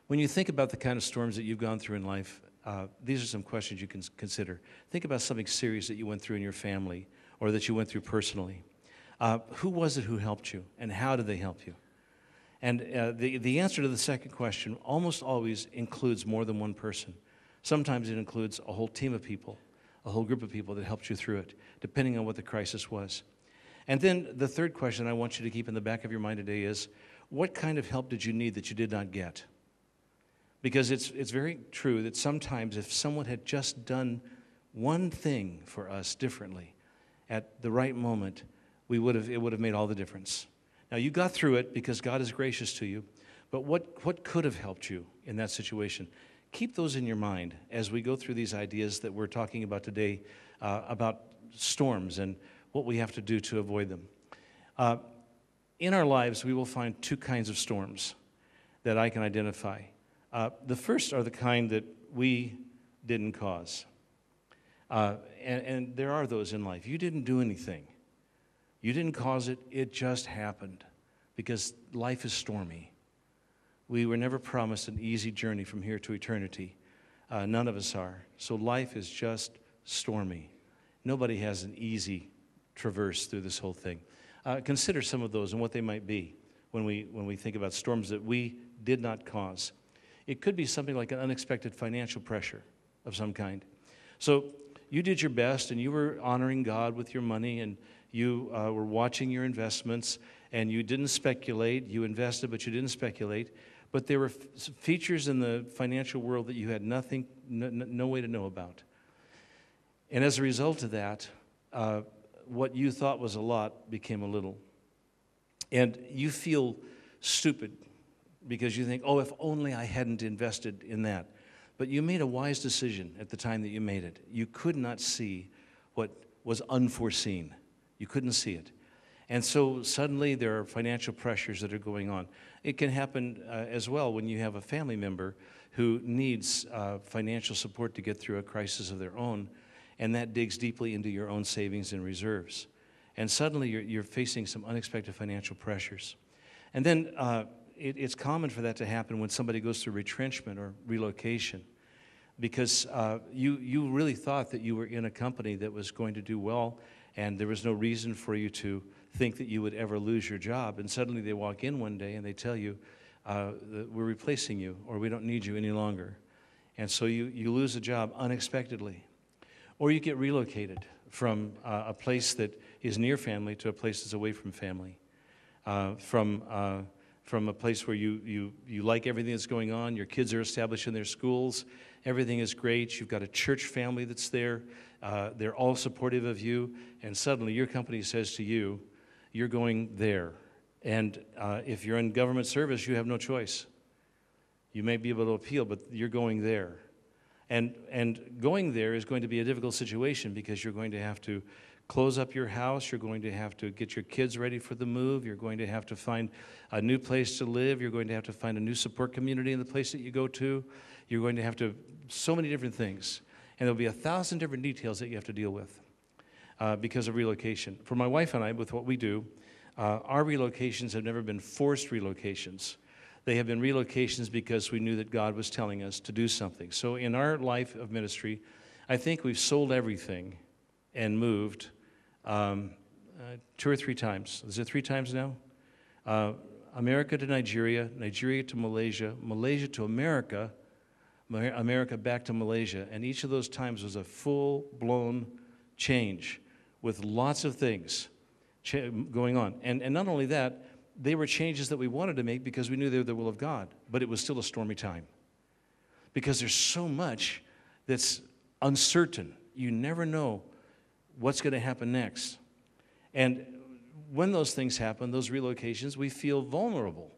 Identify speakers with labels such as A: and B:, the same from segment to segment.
A: When you think about the kind of storms that you've gone through in life, these are some questions you can consider. Think about something serious that you went through in your family or that you went through personally. Who was it who helped you, and how did they help you? And the answer to the second question almost always includes more than one person. Sometimes it includes a whole team of people, a whole group of people that helped you through it, depending on what the crisis was. And then the third question I want you to keep in the back of your mind today is, what kind of help did you need that you did not get? Because it's very true that sometimes if someone had just done one thing for us differently at the right moment, it would have made all the difference. Now, you got through it because God is gracious to you, but what could have helped you in that situation? Keep those in your mind as we go through these ideas that we're talking about today about storms and what we have to do to avoid them. In our lives, we will find two kinds of storms that I can identify. The first are the kind that we didn't cause. And there are those in life. You didn't do anything. You didn't cause it. It just happened because life is stormy. We were never promised an easy journey from here to eternity. None of us are. So life is just stormy. Nobody has an easy traverse through this whole thing. Consider some of those and what they might be when we think about storms that we did not cause. It could be something like an unexpected financial pressure of some kind. So you did your best, and you were honoring God with your money, and you were watching your investments, and you didn't speculate. You invested, but you didn't speculate. But there were features in the financial world that you had no way to know about. And as a result of that, what you thought was a lot became a little. And you feel stupid because you think, oh, if only I hadn't invested in that. But you made a wise decision at the time that you made it. You could not see what was unforeseen. You couldn't see it. And so suddenly there are financial pressures that are going on. It can happen as well when you have a family member who needs financial support to get through a crisis of their own, and that digs deeply into your own savings and reserves. And suddenly you're facing some unexpected financial pressures. And then it's common for that to happen when somebody goes through retrenchment or relocation, because you really thought that you were in a company that was going to do well, and there was no reason for you to think that you would ever lose your job. And suddenly they walk in one day and they tell you, that we're replacing you, or we don't need you any longer. And so you lose a job unexpectedly. Or you get relocated from a place that is near family to a place that's away from family. From a place where you like everything that's going on, your kids are established in their schools, everything is great, you've got a church family that's there, they're all supportive of you, and suddenly your company says to you, you're going there. And if you're in government service, you have no choice. You may be able to appeal, but you're going there. And going there is going to be a difficult situation because you're going to have to close up your house, you're going to have to get your kids ready for the move, you're going to have to find a new place to live, you're going to have to find a new support community in the place that you go to, you're going to have to, so many different things. And there'll be 1,000 different details that you have to deal with because of relocation. For my wife and I, with what we do, our relocations have never been forced relocations. They have been relocations because we knew that God was telling us to do something. So in our life of ministry, I think we've sold everything and moved 2 or 3 times. Is it 3 times now? America to Nigeria, Nigeria to Malaysia, Malaysia to America, America back to Malaysia. And each of those times was a full-blown change with lots of things going on. And not only that, they were changes that we wanted to make because we knew they were the will of God, but it was still a stormy time because there's so much that's uncertain. You never know what's going to happen next. And when those things happen, those relocations, we feel vulnerable.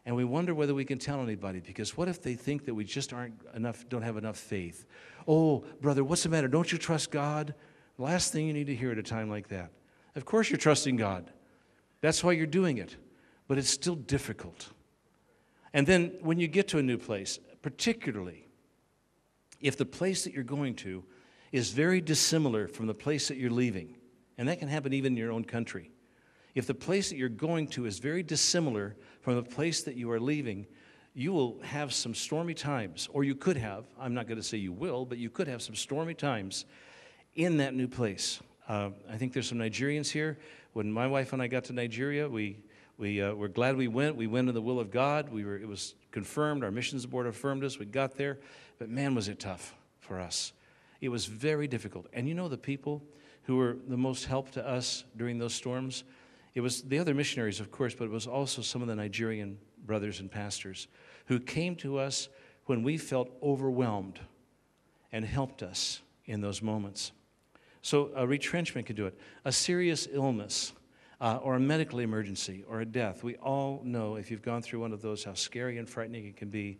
A: And we wonder whether we can tell anybody, because what if they think that we just don't have enough faith? Oh, brother, what's the matter? Don't you trust God? Last thing you need to hear at a time like that. Of course you're trusting God. That's why you're doing it. But it's still difficult. And then when you get to a new place, particularly if the place that you're going to is very dissimilar from the place that you're leaving, and that can happen even in your own country. If the place that you're going to is very dissimilar from the place that you are leaving, you will have some stormy times, or you could have. I'm not going to say you will, but you could have some stormy times in that new place. I think there's some Nigerians here. When my wife and I got to Nigeria, we were glad we went. We went in the will of God. It was confirmed. Our missions board affirmed us. We got there. But man, was it tough for us. It was very difficult. And you know the people who were the most help to us during those storms? It was the other missionaries, of course, but it was also some of the Nigerian brothers and pastors who came to us when we felt overwhelmed and helped us in those moments. So a retrenchment could do it. A serious illness or a medical emergency or a death. We all know, if you've gone through one of those, how scary and frightening it can be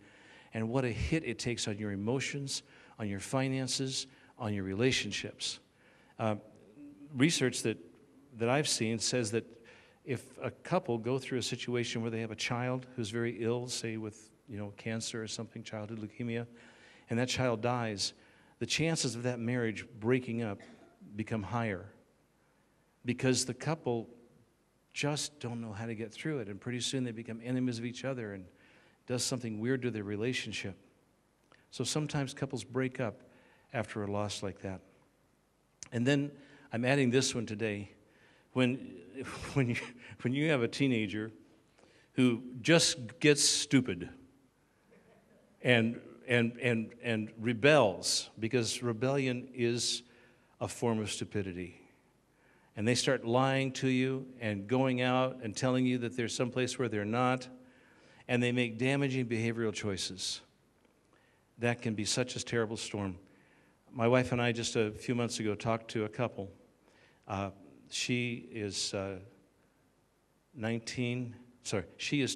A: and what a hit it takes on your emotions, on your finances, on your relationships. Research that I've seen says that if a couple go through a situation where they have a child who's very ill, say with cancer or something, childhood leukemia, and that child dies, the chances of that marriage breaking up become higher because the couple just don't know how to get through it, and pretty soon they become enemies of each other and does something weird to their relationship. So sometimes couples break up after a loss like that. And then I'm adding this one today. When you have a teenager who just gets stupid and rebels, because rebellion is a form of stupidity, and they start lying to you and going out and telling you that there's someplace where they're not, and they make damaging behavioral choices, that can be such a terrible storm. My wife and I just a few months ago talked to a couple. She is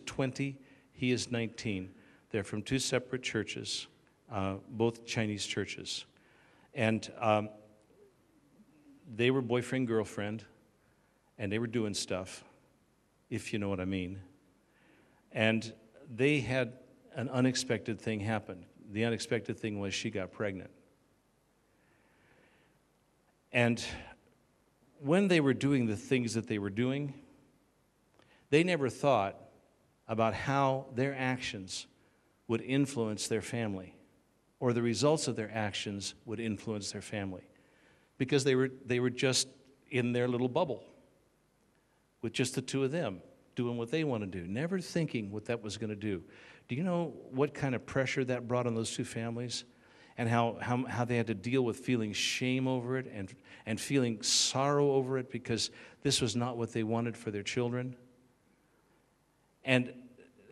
A: 20, he is 19. They're from two separate churches, both Chinese churches. And they were boyfriend, girlfriend, and they were doing stuff, if you know what I mean. And they had an unexpected thing happen. The unexpected thing was she got pregnant. And when they were doing the things that they were doing, they never thought about how their actions would influence their family, or the results of their actions would influence their family, because they were just in their little bubble with just the two of them doing what they want to do, never thinking what that was going to do. Do you know what kind of pressure that brought on those two families, and how they had to deal with feeling shame over it and feeling sorrow over it because this was not what they wanted for their children? And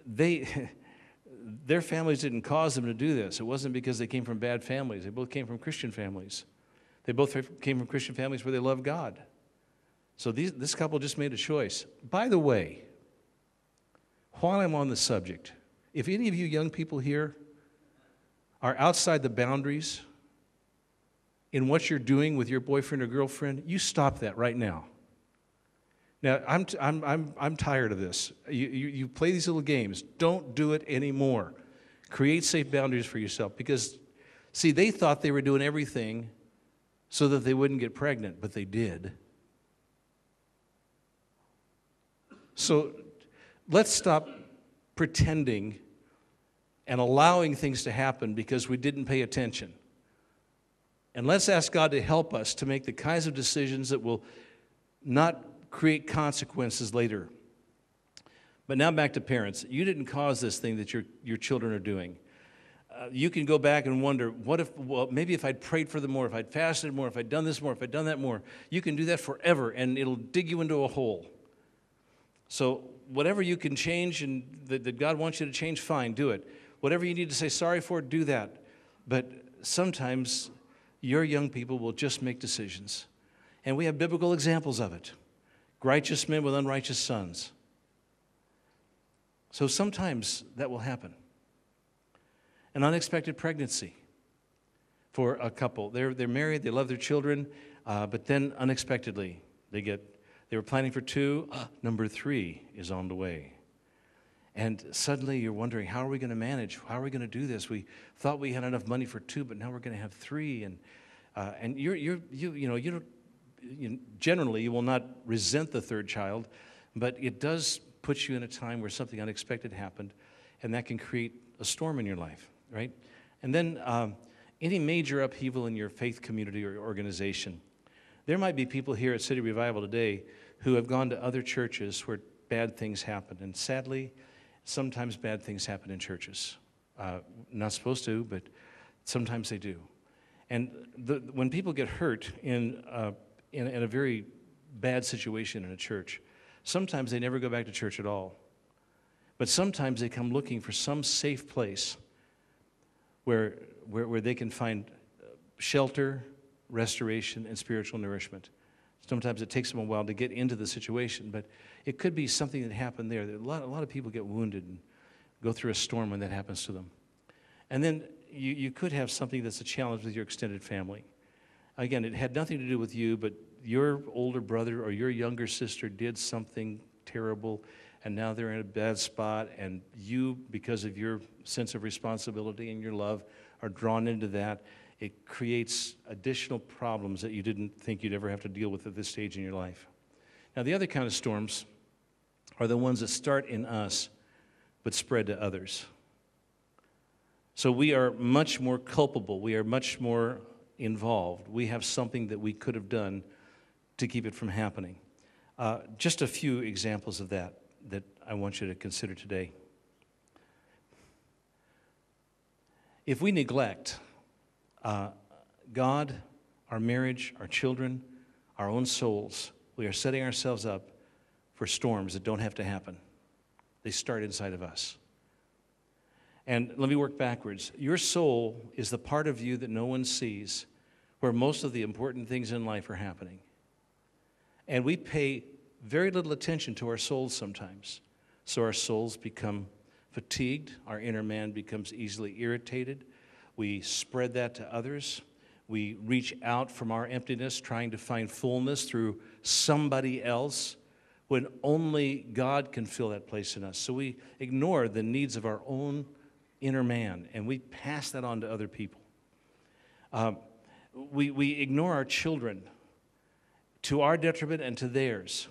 A: their families didn't cause them to do this. It wasn't because they came from bad families. They both came from Christian families. They both came from Christian families where they loved God. So this couple just made a choice. By the way, while I'm on the subject, if any of you young people here are outside the boundaries in what you're doing with your boyfriend or girlfriend, you stop that right now. Now, I'm tired of this. You play these little games. Don't do it anymore. Create safe boundaries for yourself, because, see, they thought they were doing everything so that they wouldn't get pregnant, but they did. So let's stop pretending and allowing things to happen because we didn't pay attention. And let's ask God to help us to make the kinds of decisions that will not create consequences later. But now back to parents. You didn't cause this thing that your children are doing. You can go back and wonder, maybe if I'd prayed for them more, if I'd fasted more, if I'd done this more, if I'd done that more. You can do that forever, and it'll dig you into a hole. So whatever you can change and that God wants you to change, fine, do it. Whatever you need to say sorry for, do that. But sometimes your young people will just make decisions. And we have biblical examples of it. Righteous men with unrighteous sons. So sometimes that will happen. An unexpected pregnancy for a couple. They're married, they love their children, but then unexpectedly they were planning for 2, number 3 is on the way. And suddenly you're wondering, how are we going to manage? How are we going to do this? We thought we had enough money for 2, but now we're going to have 3. And generally you will not resent the third child, but it does put you in a time where something unexpected happened, and that can create a storm in your life, right? And then any major upheaval in your faith community or organization. There might be people here at City Revival today who have gone to other churches where bad things happen, and sadly, sometimes bad things happen in churches. Not supposed to, but sometimes they do. And when people get hurt in a very bad situation in a church, sometimes they never go back to church at all. But sometimes they come looking for some safe place where they can find shelter, restoration, and spiritual nourishment. Sometimes it takes them a while to get into the situation, but it could be something that happened there. A lot of people get wounded and go through a storm when that happens to them. And then you could have something that's a challenge with your extended family. Again, it had nothing to do with you, but your older brother or your younger sister did something terrible, and now they're in a bad spot, and you, because of your sense of responsibility and your love, are drawn into that. It creates additional problems that you didn't think you'd ever have to deal with at this stage in your life. Now, the other kind of storms are the ones that start in us but spread to others. So we are much more culpable. We are much more involved. We have something that we could have done to keep it from happening. Just a few examples of that I want you to consider today. If we neglect God, our marriage, our children, our own souls, we are setting ourselves up for storms that don't have to happen. They start inside of us. And let me work backwards. Your soul is the part of you that no one sees, where most of the important things in life are happening. And we pay very little attention to our souls sometimes. So our souls become fatigued, our inner man becomes easily irritated. We spread that to others. We reach out from our emptiness, trying to find fullness through somebody else, when only God can fill that place in us. So we ignore the needs of our own inner man, and we pass that on to other people. We ignore our children to our detriment and to theirs.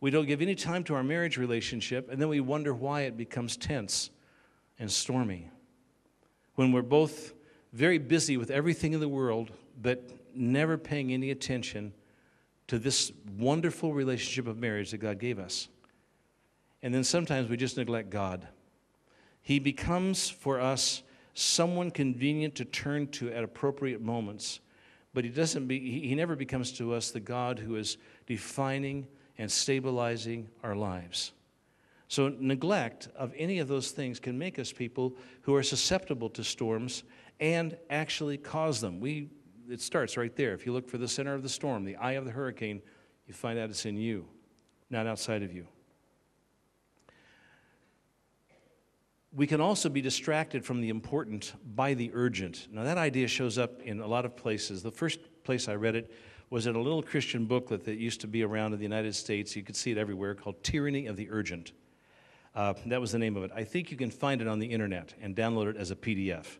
A: We don't give any time to our marriage relationship, and then we wonder why it becomes tense and stormy. When we're both very busy with everything in the world, but never paying any attention to this wonderful relationship of marriage that God gave us. And then sometimes we just neglect God. He becomes for us someone convenient to turn to at appropriate moments, but he never becomes to us the God who is defining and stabilizing our lives. So neglect of any of those things can make us people who are susceptible to storms and actually cause them. It starts right there. If you look for the center of the storm, the eye of the hurricane, you find out it's in you, not outside of you. We can also be distracted from the important by the urgent. Now, that idea shows up in a lot of places. The first place I read it was in a little Christian booklet that used to be around in the United States. You could see it everywhere, called Tyranny of the Urgent. That was the name of it. I think you can find it on the internet and download it as a PDF.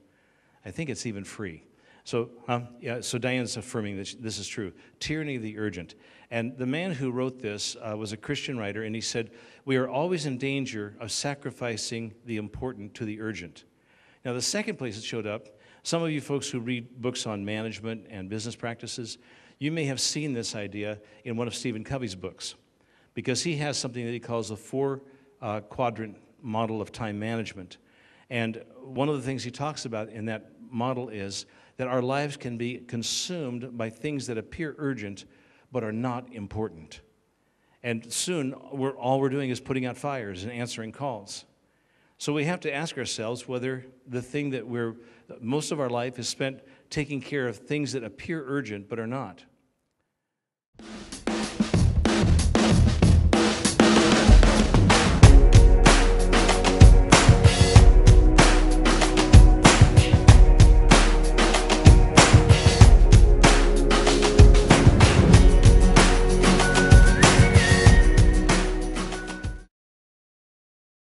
A: I think it's even free. So Diane's affirming that this is true. Tyranny of the Urgent. And the man who wrote this was a Christian writer, and he said, we are always in danger of sacrificing the important to the urgent. Now, the second place it showed up, some of you folks who read books on management and business practices, you may have seen this idea in one of Stephen Covey's books, because he has something that he calls the four-quadrant model of time management. And one of the things he talks about in that model is that our lives can be consumed by things that appear urgent but are not important. And soon, all we're doing is putting out fires and answering calls. So we have to ask ourselves whether the thing that most of our life is spent taking care of things that appear urgent but are not.